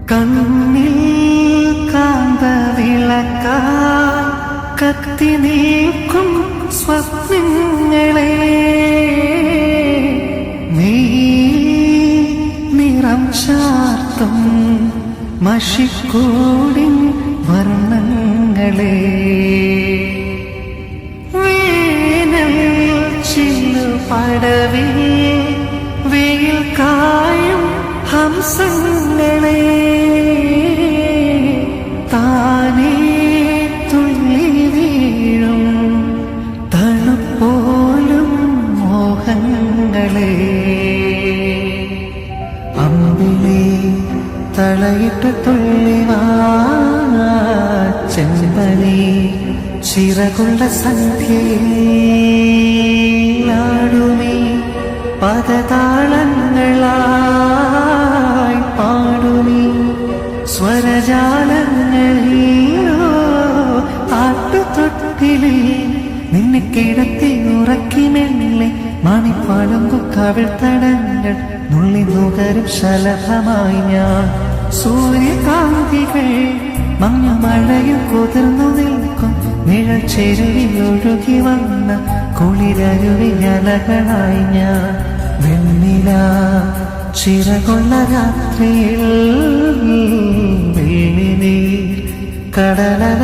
കണ്ണിൽ കാന്തവിളക്കാൽ കത്തി നിൽക്കും സ്വപ്നങ്ങളെ നീ നിറം ചാർത്തും മഷിക്കൂടിൻ വർണ്ണങ്ങളെ വേനൽ ചില്ലുപടവിൽ വെയിൽ കായും ഹംസങ്ങളെ താനേ തുള്ളി വീഴും തണുപ്പോലും മോഹങ്ങളെ അമ്പിളി തളയിട്ട് തുള്ളിവാ ചെമ്പനി ചിറകുള്ള സന്ധ്യയിലാടുമീ പദതാളങ്ങളായി പാടുമീ സ്വരജാലങ്ങളിലോ ആട്ടുതൊട്ടിലിൽ നിന്നെ കിടത്തി ഉറക്കി മെല്ലെ മണിപ്പാടും കവിൾ തടങ്ങൾ നുള്ളി നുകരും ശലഭമായി ഞാൻ സൂര്യകാന്തികൾ മഞ്ഞ മഴയും കുതിർന്നു നിൽക്കും നിഴൽ ചെരുവിൽ ഒഴുകി വന്ന കുളിരരുവിയലകളായി ഞാൻ വെണ്ണില ചിറകുള്ള രാത്രിയിൽ വെള്ളിനീർ കടലക